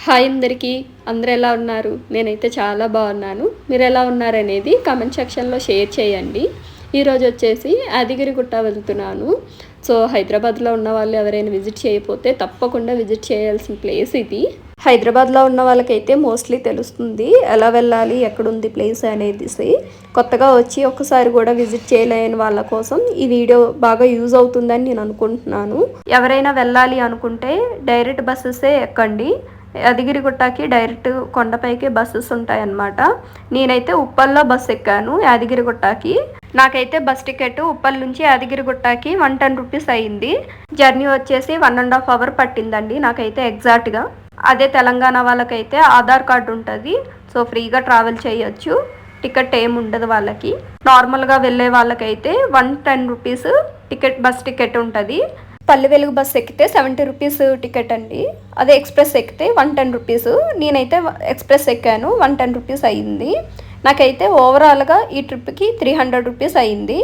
Hi అందరికీ, అందరూ ఎలా ఉన్నారు? నేనైతే చాలా బాగున్నాను. మీరు ఎలా ఉన్నారనేది కామెంట్ సెక్షన్లో షేర్ చేయండి. ఈరోజు వచ్చేసి యాదగిరిగుట్ట వెళ్తున్నాను. సో హైదరాబాద్లో ఉన్న వాళ్ళు ఎవరైనా విజిట్ చేయకపోతే తప్పకుండా విజిట్ చేయాల్సిన ప్లేస్ ఇది. హైదరాబాద్లో ఉన్న వాళ్ళకైతే మోస్ట్లీ తెలుస్తుంది ఎలా వెళ్ళాలి, ఎక్కడుంది ప్లేస్ అనేది. కొత్తగా వచ్చి ఒక్కసారి కూడా విజిట్ చేయలేని వాళ్ళ కోసం ఈ వీడియో బాగా యూజ్ అవుతుందని నేను అనుకుంటున్నాను. ఎవరైనా వెళ్ళాలి అనుకుంటే డైరెక్ట్ బస్సెసే ఎక్కండి. యాదగిరిగుట్టకి డైరెక్ట్ కొండపైకి బస్సెస్ ఉంటాయన్నమాట. నేనైతే ఉప్పల్లో బస్ ఎక్కాను యాదగిరిగుట్టకి. నాకైతే బస్ టికెట్ ఉప్పల్ నుంచి యాదగిరిగుట్టకి 110 రూపీస్ అయింది. జర్నీ వచ్చేసి 1.5 అవర్ పట్టిందండి నాకైతే ఎగ్జాక్ట్గా. అదే తెలంగాణ వాళ్ళకైతే ఆధార్ కార్డు ఉంటుంది, సో ఫ్రీగా ట్రావెల్ చేయొచ్చు. టికెట్ ఏమి ఉండదు వాళ్ళకి. నార్మల్గా వెళ్ళే వాళ్ళకైతే 110 రూపీస్ టికెట్, బస్ టికెట్ ఉంటుంది. పల్లె వెలుగు బస్ ఎక్కితే 70 రూపీస్ టికెట్ అండి. అదే ఎక్స్ప్రెస్ ఎక్కితే 110 రూపీస్. నేనైతే ఎక్స్ప్రెస్ ఎక్కాను, 110 రూపీస్ అయ్యింది. నాకైతే ఓవరాల్గా ఈ ట్రిప్కి 300 రూపీస్ అయ్యింది.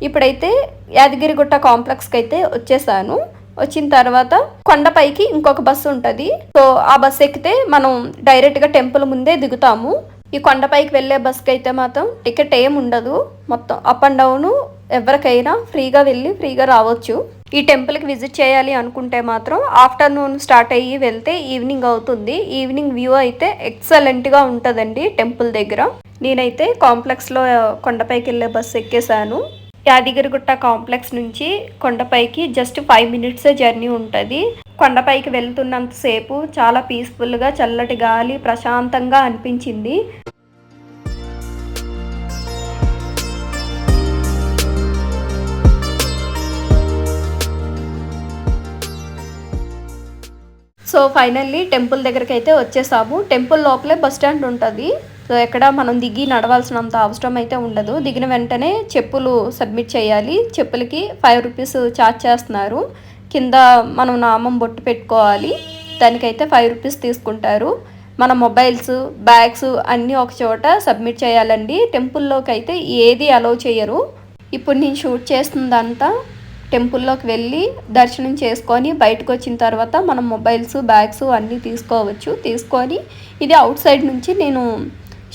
ఇప్పుడైతే యాదగిరిగుట్ట కాంప్లెక్స్కి అయితే వచ్చేసాను. వచ్చిన తర్వాత కొండపైకి ఇంకొక బస్సు ఉంటుంది. సో ఆ బస్సు ఎక్కితే మనం డైరెక్ట్గా టెంపుల్ ముందే దిగుతాము. ఈ కొండపైకి వెళ్ళే బస్కి అయితే మాత్రం టికెట్ ఏమి ఉండదు. మొత్తం అప్ అండ్ డౌన్ ఎవరికైనా ఫ్రీగా వెళ్ళి ఫ్రీగా రావచ్చు. ఈ టెంపుల్కి విజిట్ చేయాలి అనుకుంటే మాత్రం ఆఫ్టర్నూన్ స్టార్ట్ అయ్యి వెళ్తే ఈవినింగ్ అవుతుంది. ఈవినింగ్ వ్యూ అయితే ఎక్సలెంట్గా ఉంటుందండి టెంపుల్ దగ్గర. నేనైతే కాంప్లెక్స్లో కొండపైకి వెళ్ళే బస్సు ఎక్కేసాను. యాదగిరిగుట్ట కాంప్లెక్స్ నుంచి కొండపైకి జస్ట్ 5 మినిట్స్ జర్నీ ఉంటుంది. కొండపైకి వెళ్తున్నంతసేపు చాలా పీస్ఫుల్గా, చల్లటి గాలి, ప్రశాంతంగా అనిపించింది. సో ఫైనల్లీ టెంపుల్ దగ్గరికి అయితే వచ్చేసాము. టెంపుల్ లోపలే బస్ స్టాండ్ ఉంటుంది. సో ఎక్కడ మనం దిగి నడవాల్సినంత అవసరం అయితే ఉండదు. దిగిన వెంటనే చెప్పులు సబ్మిట్ చేయాలి. చెప్పులకి 5 రూపీస్ ఛార్జ్ చేస్తున్నారు. కింద మనం నామం బొట్టు పెట్టుకోవాలి, దానికైతే 5 రూపీస్ తీసుకుంటారు. మన మొబైల్స్, బ్యాగ్స్ అన్నీ ఒక చోట సబ్మిట్ చేయాలండి. టెంపుల్లోకి అయితే ఏది అలౌ చేయరు. ఇప్పుడు నేను షూట్ చేస్తుందంతా టెంపుల్లోకి వెళ్ళి దర్శనం చేసుకొని బయటకు వచ్చిన తర్వాత మనం మొబైల్స్, బ్యాగ్స్ అన్నీ తీసుకోవచ్చు. తీసుకొని ఇది అవుట్ సైడ్ నుంచి నేను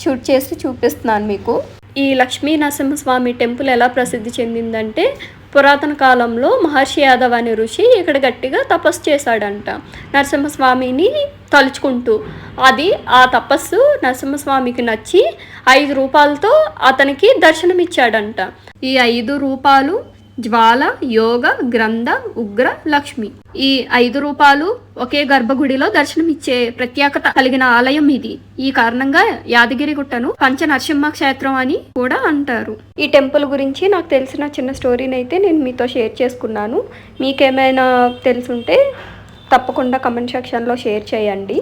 షూట్ చేసి చూపిస్తున్నాను మీకు. ఈ లక్ష్మీ నరసింహస్వామి టెంపుల్ ఎలా ప్రసిద్ధి చెందిందంటే, పురాతన కాలంలో మహర్షి యాదవ్ అనే ఋషి ఇక్కడ గట్టిగా తపస్సు చేశాడంట నరసింహస్వామిని తలుచుకుంటూ. ఆ తపస్సు నరసింహస్వామికి నచ్చి 5 రూపాలతో అతనికి దర్శనమిచ్చాడంట. ఈ 5 రూపాలు జ్వాల, యోగ, గ్రంథ, ఉగ్ర, లక్ష్మి. ఈ 5 రూపాలు ఒకే గర్భగుడిలో దర్శనమిచ్చే ప్రత్యేకత కలిగిన ఆలయం ఇది. ఈ కారణంగా యాదగిరిగుట్టను పంచ నరసింహ క్షేత్రం అని కూడా అంటారు. ఈ టెంపుల్ గురించి నాకు తెలిసిన చిన్న స్టోరీని అయితే నేను మీతో షేర్ చేసుకున్నాను. మీకేమైనా తెలుసుంటే తప్పకుండా కమెంట్ సెక్షన్లో షేర్ చేయండి.